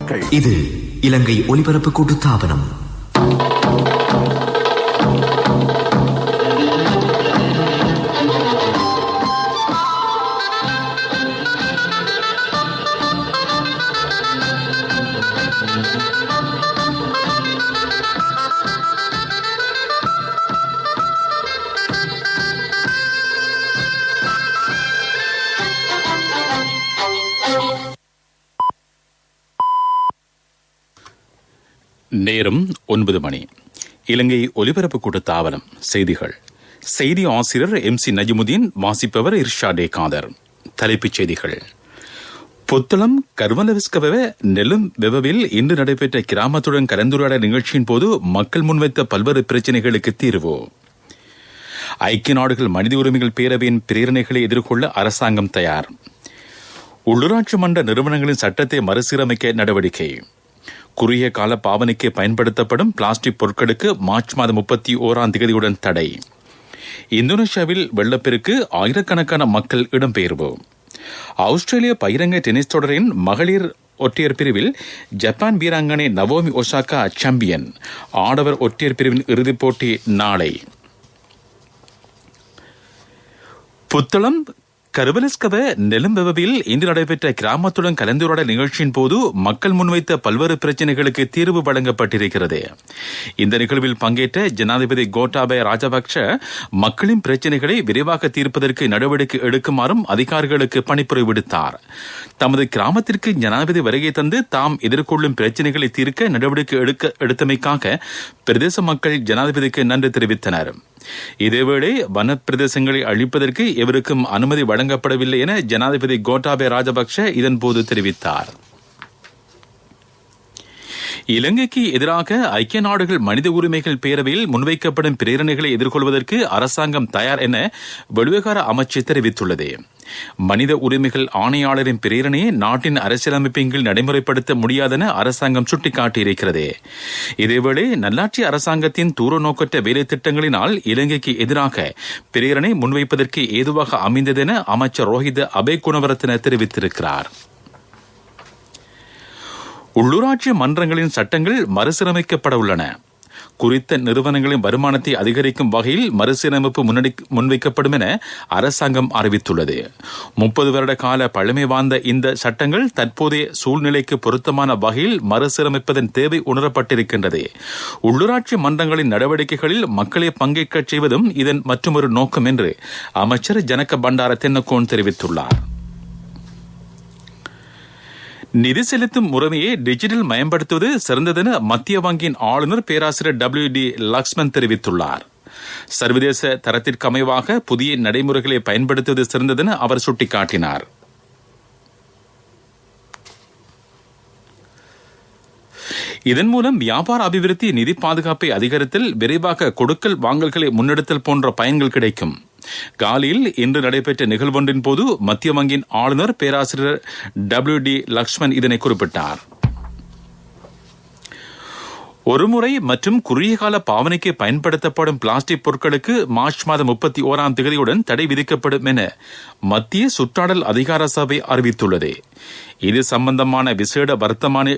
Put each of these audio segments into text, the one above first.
செய்திகள். இது இலங்கை ஒலிபரப்பு கூட்டுத்தாபனம். நேரம் 9 மணி. இலங்கை ஒலிபரப்பு கூட்டுத்தாபனம் செய்திகள். செய்தி ஆசிரியர் MC நஜிமுதீன். வாசிப்பவர் இர்ஷாடே காதர். தலைப்புச் செய்திகள். புத்தளம் கர்வலவிஸ்கவ நெலும் வெவவில் இன்று நடைபெற்ற கிராமத்துடன் கலந்துரையாடல் நிகழ்ச்சியின் போது மக்கள் முன்வைத்த பல்வேறு பிரச்சினைகளுக்கு தீர்வு. ஐக்கிய நாடுகள் மனித உரிமைகள் பேரவையின் பிரேரணைகளை எதிர்கொள்ள அரசாங்கம் தயார். உள்ளூராட்சி மன்ற நிறுவனங்களின் சட்டத்தை மறுசீரமைக்க நடவடிக்கை. குறுகிய கால பாவனைக்கு பயன்படுத்தப்படும் பிளாஸ்டிக் பொருட்களுக்கு மார்ச் மாதம் 31 தடை. இந்தோனேஷியாவில் வெள்ளப்பெருக்கு, ஆயிரக்கணக்கான மக்கள் இடம்பெயர்வு. ஆஸ்திரேலிய பகிரங்க டென்னிஸ் தொடரின் மகளிர் ஒற்றையர் பிரிவில் ஜப்பான் வீராங்கனை நவோமி ஒசாகா சாம்பியன். ஆடவர் ஒற்றையர் பிரிவின் இறுதிப் போட்டி நாளை. புத்தளம் கருவலஸ்கவ நெலும்பெவவில் இன்று நடைபெற்ற கிராமத்துடன் கலந்துரையாடல் நிகழ்ச்சியின் போது மக்கள் முன்வைத்த பல்வேறு பிரச்சினைகளுக்கு தீர்வு வழங்கப்பட்டிருக்கிறது. இந்த நிகழ்வில் பங்கேற்ற ஜனாதிபதி கோட்டாபய ராஜபக்ஷ மக்களின் பிரச்சினைகளை விரைவாக தீர்ப்பதற்கு நடவடிக்கை எடுக்குமாறும் அதிகாரிகளுக்கு பணிப்புரை விடுத்தார். தமது கிராமத்திற்கு ஜனாதிபதி வருகை தந்து தாம் எதிர்கொள்ளும் பிரச்சினைகளை தீர்க்க நடவடிக்கை எடுத்தமைக்காக பிரதேச மக்கள் ஜனாதிபதிக்கு நன்றி தெரிவித்தனர். இதேவேளை வனப்பிரதேசங்களை அழிப்பதற்கு எவருக்கும் அனுமதி வழங்கப்படவில்லை என ஜனாதிபதி கோட்டாபய ராஜபக்ஷ இதன்போது தெரிவித்தார். இலங்கைக்கு எதிராக ஐக்கிய நாடுகள் மனித உரிமைகள் பேரவையில் முன்வைக்கப்படும் பிரேரணைகளை எதிர்கொள்வதற்கு அரசாங்கம் தயார் என வெளிவிவகார அமைச்சு தெரிவித்துள்ளது. மனித உரிமைகள் ஆணையாளரின் பிரேரணையை நாட்டின் அரசியலமைப்பின் கீழ் நடைமுறைப்படுத்த முடியாதென அரசாங்கம் சுட்டிக்காட்டியிருக்கிறது. இதேவேளை நல்லாட்சி அரசாங்கத்தின் தூர நோக்கற்ற வேலை திட்டங்களினால் இலங்கைக்கு எதிராக பிரேரணை முன்வைப்பதற்கு ஏதுவாக அமைந்ததென அமைச்சர் ரோஹித அபேகுணவரத்ன தெரிவித்திருக்கிறார். உள்ளூராட்சி மன்றங்களின் சட்டங்கள் மறுசீரமைக்கப்பட உள்ளன. குறித்த நிறுவனங்களின் வருமானத்தை அதிகரிக்கும் வகையில் மறுசீரமைப்பு முன்வைக்கப்படும் என அரசாங்கம் அறிவித்துள்ளது. 30 வருட கால பழமை வாய்ந்த இந்த சட்டங்கள் தற்போதைய சூழ்நிலைக்கு பொருத்தமான வகையில் மறுசீரமைப்பதன் தேவை உணரப்பட்டிருக்கின்றது. உள்ளூராட்சி மன்றங்களின் நடவடிக்கைகளில் மக்களை பங்கேற்கச் செய்வதும் இதன் மற்றொரு நோக்கம் என்று அமைச்சர் ஜனக பண்டார தென்னகோன் தெரிவித்துள்ளார். நிதி செலுத்தும் முறைமையை டிஜிட்டல் மயப்படுத்துவது சிறந்ததென மத்திய வங்கியின் ஆளுநர் பேராசிரியர் WD லக்ஷ்மன் தெரிவித்துள்ளார். சர்வதேச தரத்திற்கமைவாக புதிய நடைமுறைகளை பயன்படுத்துவது சிறந்ததென அவர் சுட்டிக்காட்டினார். இதன் மூலம் வியாபார அபிவிருத்தி, நிதி பாதுகாப்பை அதிகரித்தல், விரைவாக கொடுக்கல் வாங்கல்களை முன்னெடுத்தல் போன்ற பயன்கள் கிடைக்கும். காலியில் இன்று நடைபெற்ற நிகழ்வொன்றின் போது மத்திய வங்கியின் ஆளுநர் பேராசிரியர் WD லக்ஷ்மன் இதனை குறிப்பிட்டார். ஒருமுறை மற்றும் குறுகிய கால பாவனைக்கு பயன்படுத்தப்படும் பிளாஸ்டிக் பொருட்களுக்கு மார்ச் மாதம் 31 தடை விதிக்கப்படும் என மத்திய சுற்றாடல் அதிகார சபை அறிவித்துள்ளது. இது சம்பந்தமான விசேட வர்த்தமானி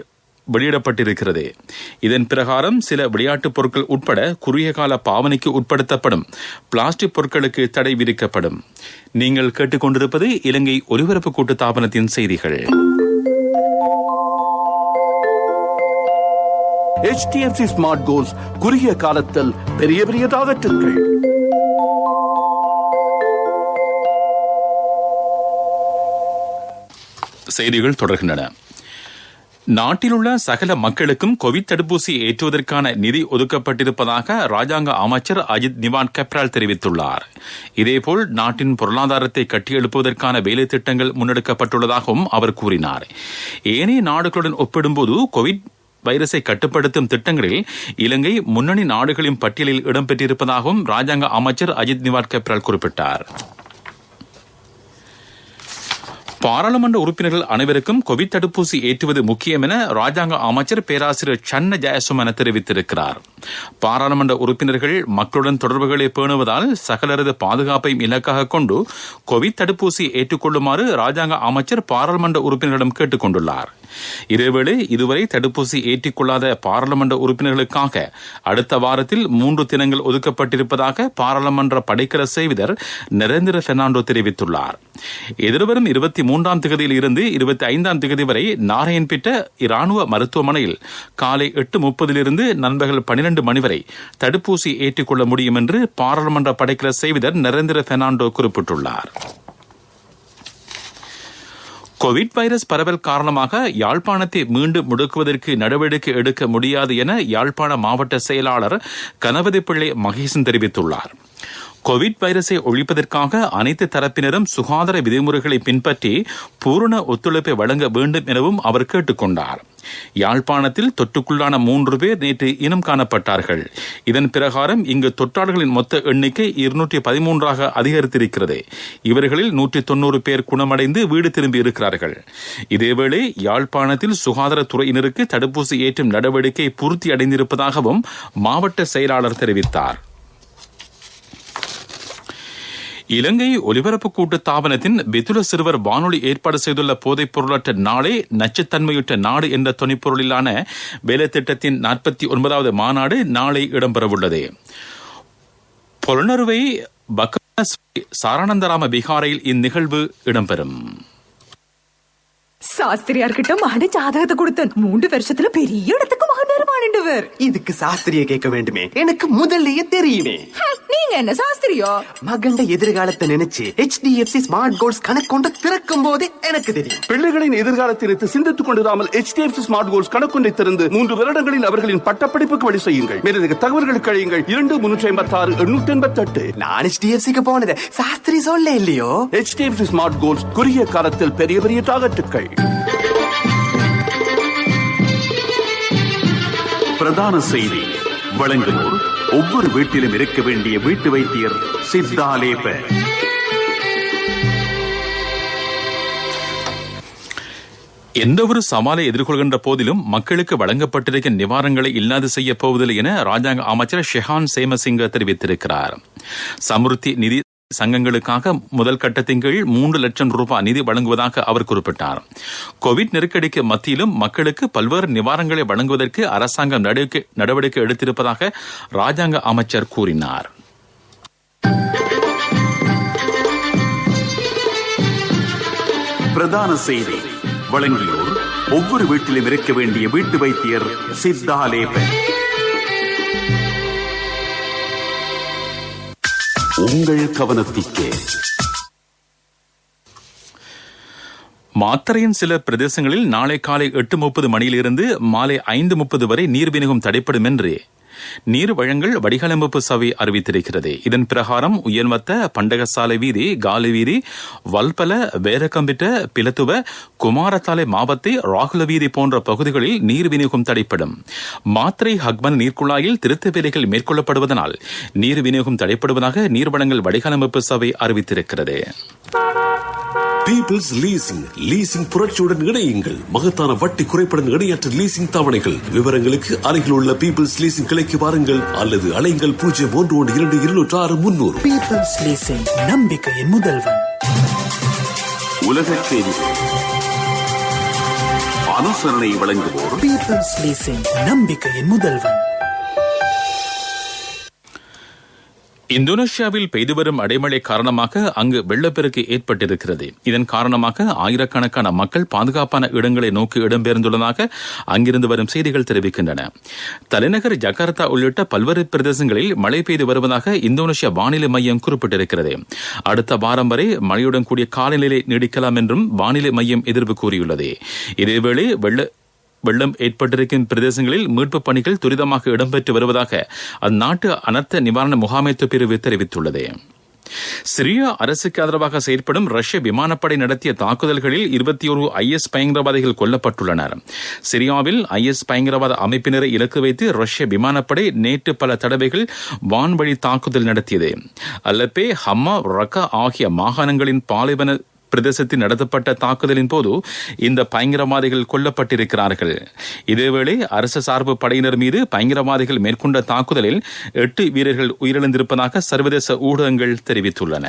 வெளியிடப்பட்டிருக்கிறது. இதன் பிரகாரம் சில விளையாட்டுப் பொருட்கள் உட்பட குறுகிய கால பாவனைக்கு உட்படுத்தப்படும் பிளாஸ்டிக் பொருட்களுக்கு தடை விதிக்கப்படும். நீங்கள் கேட்டுக்கொண்டிருப்பது இலங்கை ஒலிபரப்பு கூட்டுத்தாபனத்தின் செய்திகள். HDFC ஸ்மார்ட் கோல்ஸ் குறுகிய காலத்தில் பெரிய பெரிய டார்கெட்டுகள். செய்திகள் தொடர்கின்றன. நாட்டில் உள்ள சகல மக்களுக்கும் கோவிட் தடுப்பூசி ஏற்றுவதற்கான நிதி ஒதுக்கப்பட்டிருப்பதாக ராஜாங்க அமைச்சர் அஜித் நிவான் கப்ரால் தெரிவித்துள்ளார். இதேபோல் நாட்டின் பொருளாதாரத்தை கட்டியெழுப்புவதற்கான வேலை திட்டங்கள் முன்னெடுக்கப்பட்டுள்ளதாகவும் அவர் கூறினார். ஏனைய நாடுகளுடன் ஒப்பிடும்போது கோவிட் வைரஸை கட்டுப்படுத்தும் திட்டங்களில் இலங்கை முன்னணி நாடுகளின் பட்டியலில் இடம்பெற்றிருப்பதாகவும் ராஜாங்க அமைச்சர் அஜித் நிவான் கப்ரால் குறிப்பிட்டார். பாராளுமன்ற உறுப்பினர்கள் அனைவருக்கும் கோவிட் தடுப்பூசி ஏற்றுவது முக்கியம் என ராஜாங்க அமைச்சர் பேராசிரியர் சன்ன ஜெயசுமன தெரிவித்திருக்கிறார். பாராளுமன்ற உறுப்பினர்கள் மக்களுடன் தொடர்புகளை பேணுவதால் சகலரது பாதுகாப்பையும் இலக்காக கொண்டு கோவிட் தடுப்பூசி ஏற்றுக்கொள்ளுமாறு ராஜாங்க அமைச்சர் பாராளுமன்ற உறுப்பினர்களிடம் கேட்டுக் கொண்டுள்ளார். இதேவேளை இதுவரை தடுப்பூசி ஏற்றிக்கொள்ளாத பாராளுமன்ற உறுப்பினர்களுக்காக அடுத்த வாரத்தில் 3 தினங்கள் ஒதுக்கப்பட்டிருப்பதாக பாராளுமன்ற படைக்கல செய்தியாளர் நரேந்திர பெர்னாண்டோ தெரிவித்துள்ளார். எதிர்வரும் 23ஆம் தேதியில் இருந்து 25ஆம் தேதி வரை நாராயண்பிட்ட இராணுவ மருத்துவமனையில் காலை 8:30 நண்பகல் 12 மணி வரை தடுப்பூசி ஏற்றுக்கொள்ள முடியும் என்று பாராளுமன்ற படைக்கல செய்தியாளர் நரேந்திர பெர்னாண்டோ குறிப்பிட்டுள்ளார். கோவிட் வைரஸ் பரவல் காரணமாக யாழ்ப்பாணத்தை மீண்டும் முடக்குவதற்கு நடவடிக்கை எடுக்க முடியாது என யாழ்ப்பாண மாவட்ட செயலாளர் கணபதி பிள்ளை மகேசன் தெரிவித்துள்ளார். கோவிட் வைரஸை ஒழிப்பதற்காக அனைத்து தரப்பினரும் சுகாதார விதிமுறைகளை பின்பற்றி பூரண ஒத்துழைப்பை வழங்க வேண்டும் எனவும் அவர் கேட்டுக் கொண்டார். யாழ்ப்பாணத்தில் தொற்றுக்குள்ளான 3 பேர் நேற்று இனம் காணப்பட்டார்கள். இதன் பிரகாரம் இங்கு தொற்றாளர்களின் மொத்த எண்ணிக்கை 213ஆக அதிகரித்திருக்கிறது. இவர்களில் 190 பேர் குணமடைந்து வீடு திரும்பி இருக்கிறார்கள். இதேவேளை யாழ்ப்பாணத்தில் சுகாதாரத்துறையினருக்கு தடுப்பூசி ஏற்றும் நடவடிக்கை பூர்த்தி அடைந்திருப்பதாகவும் மாவட்ட செயலாளர் தெரிவித்தார். இலங்கை ஒலிபரப்பு கூட்டு தாபனத்தின் பிதுல சிறுவர் வானொலி ஏற்பாடு செய்துள்ள போதைப் பொருளற்ற நாளே நச்சுத்தன்மையுற்ற நாடு என்ற துணைப்பொருளிலான வேலை திட்டத்தின் 49வது மாநாடு நாளை இடம்பெறவுள்ளது. பொலனறுவை பக்க சாரானந்தராம விகாரையில் இந்நிகழ்வு இடம்பெறும். சாஸ்திரியார்கிட்ட மகன ஜாதகத்தை கொடுத்த 3 வருஷத்துல பெரிய இடத்துக்கு மகன் வருவானுண்டவர். இதுக்கு சாஸ்திரிய கேட்க வேண்டுமே, எனக்கு முதல்லயே தெரியுமே. நீங்க என்ன சாஸ்திரியோ? மகண்ட எதிர்காலத்தை நினைச்சு HDFC ஸ்மார்ட் கோல்ஸ் கணக்கொண்டு திறக்கும் போதே எனக்கு தெரியும். பிள்ளைகளின் எதிர்காலத்திற்கு சிந்தித்துக் கொண்டிராமல் HDFC ஸ்மார்ட் கோல்ஸ் கணக்கொன்றை திறந்து 3 வருடங்களில் அவர்களின் பட்டப்படிப்புக்கு வழி செய்யுங்கள். மேலதிக தகவல்களுக்கு அழையுங்கள் 2356-888. நான் HDFCக்கு போனது சாஸ்திரி சொல்ல இல்லையோ. HDFC ஸ்மார்ட் கோல்ஸ் குறுகிய காலத்தில் பெரிய பெரிய டார்கெட்டுகள். பிரதான செய்தி வழங்குவோர் ஒவ்வொரு வீட்டிலும் இருக்க வேண்டிய வீட்டு வைத்தியர் சித்தாலேப. எந்தவொரு சவாலை எதிர்கொள்கின்ற போதிலும் மக்களுக்கு வழங்கப்பட்டிருக்கும் நிவாரணங்களை இல்லாது செய்ய போவதில்லை என ராஜாங்க அமைச்சர் ஷெஹான் சேமசிங்க தெரிவித்திருக்கிறார். சமுர்த்தி நிதி சங்கங்களுக்காக முதல் கட்டத்தின் கீழ் 3 லட்சம் ரூபாய் நிதி வழங்குவதாக அவர் குறிப்பிட்டார். கோவிட் நெருக்கடிக்கு மத்தியிலும் மக்களுக்கு பல்வேறு நிவாரணங்களை வழங்குவதற்கு அரசாங்கம் நடவடிக்கை எடுத்திருப்பதாக ராஜாங்க அமைச்சர் கூறினார். பிரதான செய்தி வழங்கியோர் ஒவ்வொரு வீட்டிலும் இருக்க வேண்டிய வீட்டு வைத்தியர் சித்தாலேப. உங்கள் கவனத்திற்கு மாத்தறையின் சில பிரதேசங்களில் நாளை காலை 8:30 மணியிலிருந்து மாலை 5:30 வரை நீர் விநியோகம் தடைப்படும் என்று நீர் வழங்கல் வடிகாலமைப்பு சபை அறிவித்திருக்கிறது. இதன் பிரகாரம் உயர்மத்த பண்டகசாலை வீதி, காலி வீதி, வல்பல, வேரக்கம்பிட்ட, பிலத்துவ, குமாரத்தாலை மாவத்தை, ராகுல வீதி போன்ற பகுதிகளில் நீர் விநியோகம் தடைப்படும். மாத்திரை ஹக்மன் நீர்க்குழாயில் திருத்த வேலைகள் மேற்கொள்ளப்படுவதனால் நீர் விநியோகம் தடைப்படுவதாக நீர் வழங்கல் வடிகாலமைப்பு சபை அறிவித்திருக்கிறது. பீப்பிள்ஸ் லீசிங் புரட்சியுடன் இணையுங்கள். மகத்தான வட்டி குறைப்புடன் இணையற்ற லீசிங் தவணைகள். விவரங்களுக்கு அருகில் உள்ள பீப்பிள்ஸ் லீசிங் கிளைக்கு வாருங்கள் அல்லது அலைங்கள் 0112-206-300. பீப்பிள்ஸ் லீசிங், நம்பிக்கையின் முதல்வன். உலகச் செய்திகள் அனுசரணை வழங்குவோர் பீப்பிள்ஸ் லீசிங், நம்பிக்கையின் முதல்வன். இந்தோனேஷியாவில் பெய்து வரும் அடைமழை காரணமாக அங்கு வெள்ளப்பெருக்கு ஏற்பட்டிருக்கிறது. இதன் காரணமாக ஆயிரக்கணக்கான மக்கள் பாதுகாப்பான இடங்களை நோக்கி இடம்பெயர்ந்துள்ளதாக அங்கிருந்து வரும் செய்திகள் தெரிவிக்கின்றன. தலைநகர் ஜகார்த்தா உள்ளிட்ட பல்வேறு பிரதேசங்களில் மழை பெய்து வருவதாக இந்தோனேஷியா வானிலை மையம் குறிப்பிட்டிருக்கிறது. அடுத்த வாரம் வரை மழையுடன் கூடிய காலநிலை நீடிக்கலாம் என்றும் வானிலை மையம் எதிர்ப்பு கூறியுள்ளது. இதேவேளை வெள்ளம் ஏற்பட்டிருக்கும் பிரதேசங்களில் மீட்புப் பணிகள் துரிதமாக இடம்பெற்று வருவதாக அந்நாட்டு அனர்த்த நிவாரண முகாமைத்துவ பிரிவு தெரிவித்துள்ளது. சிரியா அரசுக்கு ஆதரவாக செயற்படும் ரஷ்ய விமானப்படை நடத்திய தாக்குதல்களில் 21 IS பயங்கரவாதிகள் கொல்லப்பட்டுள்ளனர். சிரியாவில் IS பயங்கரவாத அமைப்பினரை இலக்கு வைத்து ரஷ்ய விமானப்படை நேற்று பல தடவைகள் வான்வழி தாக்குதல் நடத்தியது. அலப்பே, ஹம்மா, ரக்கா ஆகிய மாகாணங்களின் பாலைவன பிரதேசத்தில் நடத்தப்பட்ட தாக்குதலின் போது இந்த பயங்கரவாதிகள் கொல்லப்பட்டிருக்கிறார்கள். இதேவேளை அரசு சார்பு படையினர் மீது பயங்கரவாதிகள் மேற்கொண்ட தாக்குதலில் 8 வீரர்கள் உயிரிழந்திருப்பதாக சர்வதேச ஊடகங்கள் தெரிவித்துள்ளன.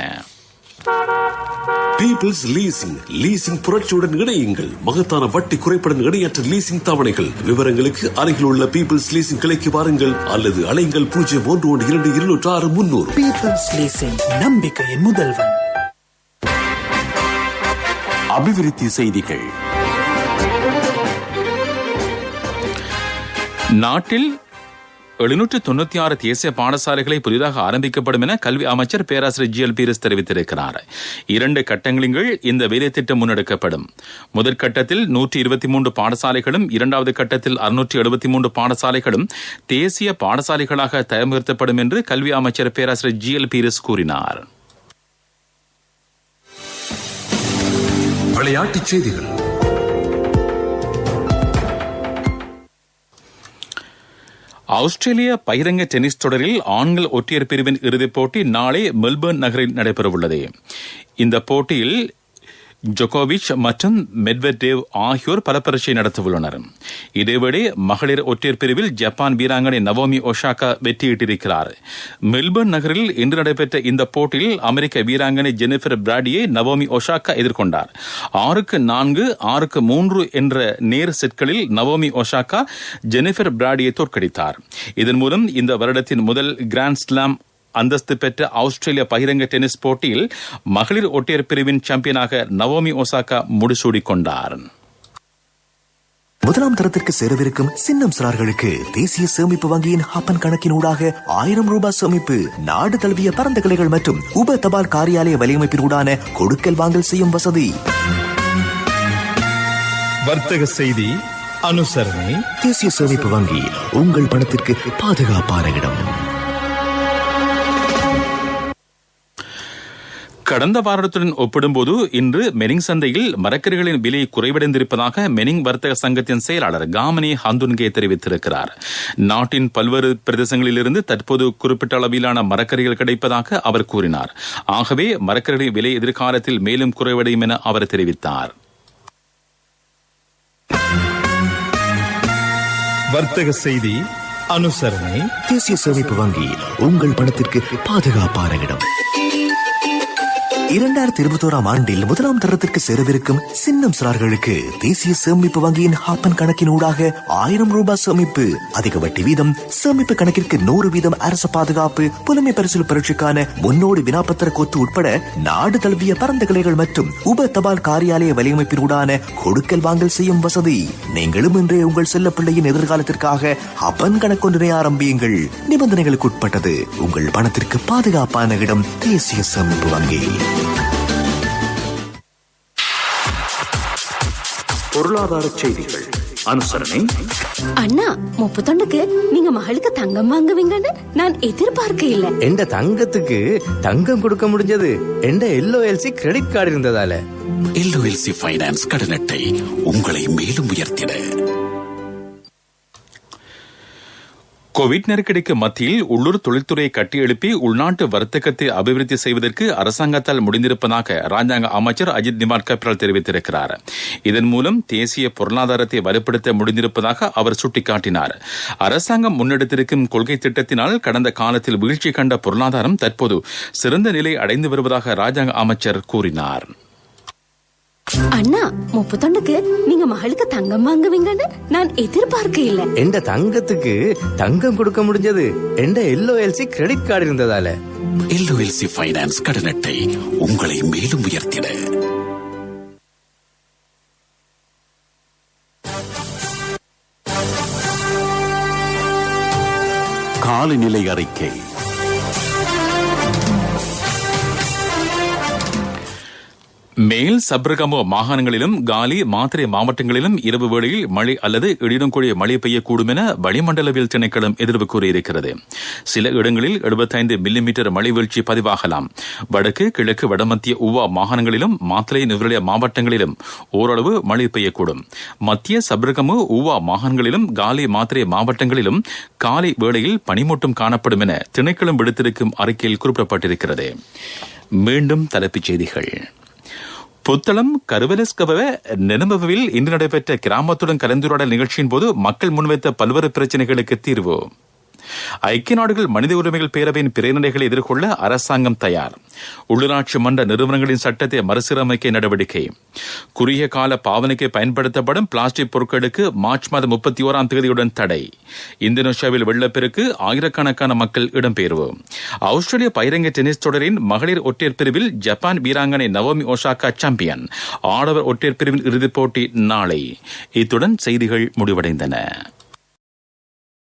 பீப்பிள்ஸ் லீசிங் லீசிங் புரட்சியுடன் இணையுங்கள். மகத்தான வட்டி குறைப்படன் இணையற்ற லீசிங் தவணைகள். விவரங்களுக்கு அருகில் உள்ள பீப்பிள்ஸ் லீசிங் கிளைக்கு வாருங்கள் அல்லது அலைங்கள் 01122600. பீப்பிள்ஸ் லீசிங் நம்பிக்கையின் முதல்வன். அபிவிருத்தி செய்திகள். நாட்டில் 796 தேசிய பாடசாலைகளை புதிதாக ஆரம்பிக்கப்படும் என கல்வி அமைச்சர் பேராசிரியர் ஜி.எல். பீரிஸ் தெரிவித்திருக்கிறார். 2 கட்டங்களின் கீழ் இந்த வேலை திட்டம் முன்னெடுக்கப்படும். முதற்கட்டத்தில் 123 பாடசாலைகளும், இரண்டாவது கட்டத்தில் 673 பாடசாலைகளும் தேசிய பாடசாலைகளாக தரமுயர்த்தப்படும் என்று கல்வி அமைச்சர் பேராசிரியர் ஜி.எல். பீரிஸ் கூறினார். விளையாட்டுச் செய்திகள். ஆஸ்திரேலிய பகிரங்க டென்னிஸ் தொடரில் ஆண்கள் ஒற்றையர் பிரிவின் இறுதிப் போட்டி நாளை மெல்பர்ன் நகரில் நடைபெறவுள்ளது. இந்த போட்டியில் ஜோகோவிச் மற்றும் மெட்வெடேவ் ஆகியோர் பல பரீட்சை நடத்தவுள்ளனர். இதேவேளை மகளிர் ஒற்றையர் பிரிவில் ஜப்பான் வீராங்கனை நவோமி ஒசாகா வெற்றியிட்டிருக்கிறார். மெல்பர்ன் நகரில் இன்று நடைபெற்ற இந்த போட்டியில் அமெரிக்க வீராங்கனை ஜெனிஃபர் பிராடியை நவோமி ஒசாகா எதிர்கொண்டார். 6-4, 6-3 என்ற நேர் செட்களில் நவோமி ஒசாகா ஜெனிஃபர் பிராடியை தோற்கடித்தார். இதன் மூலம் இந்த வருடத்தின் முதல் கிராண்ட் ஸ்லாம் அந்தஸ்து பெற்ற ஆஸ்திரேலிய பகிரங்க டென்னிஸ் போட்டியில் மகளிர் ஒற்றையர் பிரிவின் சாம்பியனாக நவோமி ஒசாகா முடிசூடிக் கொண்டார். முதலாம் தரத்திற்கு சேரவிருக்கும் சின்னம் சிறார்களுக்கு தேசிய சேமிப்பு வங்கியின் ஹப்பன் கணக்கின் ஊடாக 1000 ரூபாய் சேமிப்பு. நாடு தழுவிய பரந்த கிளைகள் மற்றும் உப தபால் காரியாலய வலையமைப்பின் ஊடான கொடுக்கல் வாங்கல் செய்யும் வசதி. வர்த்தக செய்தி அனுசரணை. தேசிய சேமிப்பு வங்கி, உங்கள் பணத்திற்கு பாதுகாப்பான இடம். கடந்த வாரத்துடன் ஒப்பிடும்போது இன்று மெனிங் சந்தையில் மரக்கறிகளின் விலை குறைவடைந்திருப்பதாக மெனிங் வர்த்தக சங்கத்தின் செயலாளர் காமனி ஹந்துன்கே தெரிவித்திருக்கிறார். நாட்டின் பல்வேறு பிரதேசங்களிலிருந்து தற்போது குறிப்பிட்ட அளவிலான மரக்கறிகள் கிடைப்பதாக அவர் கூறினார். ஆகவே மரக்கறிகளின் விலை எதிர்காலத்தில் மேலும் குறைவடையும் என அவர் தெரிவித்தார். வர்த்தக செய்தி அனுசரணை. தேசிய சேமிப்பு வங்கி, உங்கள் பணத்திற்கு பாதுகாப்பான இடம். 2021 ஆண்டில் முதலாம் தரத்திற்கு சேரவிருக்கும் சின்னம் சிறார்களுக்கு தேசிய சேமிப்பு வங்கியின் ஹாப்பன் கணக்கின் ஊடாக 1000 ரூபாய் சேமிப்பு. அதிக வட்டி வீதம், சேமிப்பு கணக்கிற்கு 100% அரசு பாதுகாப்பு, புலமை பரிசில் பரீட்சைக்கான முன்னோடி வினாப்பத்திர கொத்து உட்பட நாடு தழுவிய பரந்த கிளைகள் மற்றும் உப தபால் காரியாலய வலையமைப்பின் ஊடான கொடுக்கல் வாங்கல் செய்யும் வசதி. நீங்களும் இன்றே உங்கள் செல்ல பிள்ளையின் எதிர்காலத்திற்காக ஹப்பன் கணக்கொன்றினை ஆரம்பியுங்கள். நிபந்தனைகளுக்கு உட்பட்டது. உங்கள் பணத்திற்கு பாதுகாப்பான இடம் தேசிய சேமிப்பு வங்கி. பொருளாதார செய்திகள் அனுசரணை. அண்ணா 31க்கு நீங்க மகளுக்கு தங்கம் வாங்குவீங்கன்னு நான் எதிர்பார்க்க இல்ல. எந்த தங்கத்துக்கு தங்கம் கொடுக்க முடிஞ்சது எந்த LOLC கிரெடிட் கார்டு இருந்ததால. LOLC ஃபைனான்ஸ் கடன் அட்டை உங்களை மேலும் உயர்த்திட. கோவிட் நெருக்கடிக்கு மத்தியில் உள்ளூர் தொழில்துறையை கட்டியெழுப்பி உள்நாட்டு வர்த்தகத்தை அபிவிருத்தி செய்வதற்கு அரசாங்கத்தால் முடிந்திருப்பதாக ராஜாங்க அமைச்சர் அஜித் நிமார் கப்ரால் தெரிவித்திருக்கிறார். இதன் மூலம் தேசிய பொருளாதாரத்தை வலுப்படுத்த முடிந்திருப்பதாக அவர் சுட்டிக்காட்டினார். அரசாங்கம் முன்னெடுத்திருக்கும் கொள்கை திட்டத்தினால் கடந்த காலத்தில் வீழ்ச்சி கண்ட பொருளாதாரம் தற்போது சிறந்த நிலை அடைந்து வருவதாக ராஜாங்க அமைச்சர் கூறினார். அண்ணா 31க்கு நீங்க மகளுக்கு தங்கம் வாங்குவீங்கன்னு நான் எதிர்பார்க்க இல்ல. எந்த தங்கத்துக்கு தங்கம் கொடுக்க முடிஞ்சது எந்த LOLC கிரெடிட் கார்டு இருந்ததால. LOLC ஃபைனான்ஸ் கடன் அட்டை உங்களை மேலும் உயர்த்திட. காலநிலை அறிக்கை. மேல் சப்ரகமோ மாகாணங்களிலும் காலி மாத்திரை மாவட்டங்களிலும் இரவு வேளையில் மழை அல்லது இடியுடன் கூடிய மழை பெய்யக்கூடும் என வளிமண்டலவியல் திணைக்களம் எதிர்வு கூறியிருக்கிறது. சில இடங்களில் 75 மில்லிமீட்டர் மழை வீழ்ச்சி பதிவாகலாம். வடக்கு, கிழக்கு, வடமத்திய ஊவா மாகாணங்களிலும் மாத்திரை நுவரெலியா மாவட்டங்களிலும் ஓரளவு மழை பெய்யக்கூடும். மத்திய சப்ரகமோ ஊவா மாகாணங்களிலும் காலி மாத்திரை மாவட்டங்களிலும் காலை வேளையில் பனிமூட்டம் காணப்படும் என திணைக்களம் விடுத்திருக்கும் அறிக்கையில் குறிப்பிடப்பட்டிருக்கிறது. மீண்டும் தலைப்புச் செய்திகள். புத்தளம் கருவலஸ்கவ நெனம்பவில் இன்று நடைபெற்ற கிராமத்துடன் கலந்துரையாடல் நிகழ்ச்சியின் போது மக்கள் முன்வைத்த பல்வேறு பிரச்சனைகளுக்கு தீர்வு. ஐக்கிய நாடுகள் மனித உரிமைகள் பேரவையின் பிரேரணைகளை எதிர்கொள்ள அரசாங்கம் தயார். உள்ளூராட்சி மன்ற நிறுவனங்களின் சட்டத்தை மறுசீரமைக்க நடவடிக்கை. குறுகிய கால பாவனைக்கு பயன்படுத்தப்படும் பிளாஸ்டிக் பொருட்களுக்கு மார்ச் மாதம் 31ஆம் தேதியுடன் தடை. இந்தோனேஷியாவில் வெள்ளப்பெருக்கு, ஆயிரக்கணக்கான மக்கள் இடம்பெயர்வு. ஆஸ்திரேலிய பயிரங்க டென்னிஸ் தொடரின் மகளிர் ஒற்றையர் பிரிவில் ஜப்பான் வீராங்கனை நவோமி ஒசாகா சாம்பியன். ஆடவர் ஒற்றையர் பிரிவின் இறுதிப் போட்டி நாளை. இத்துடன் செய்திகள் முடிவடைந்தன.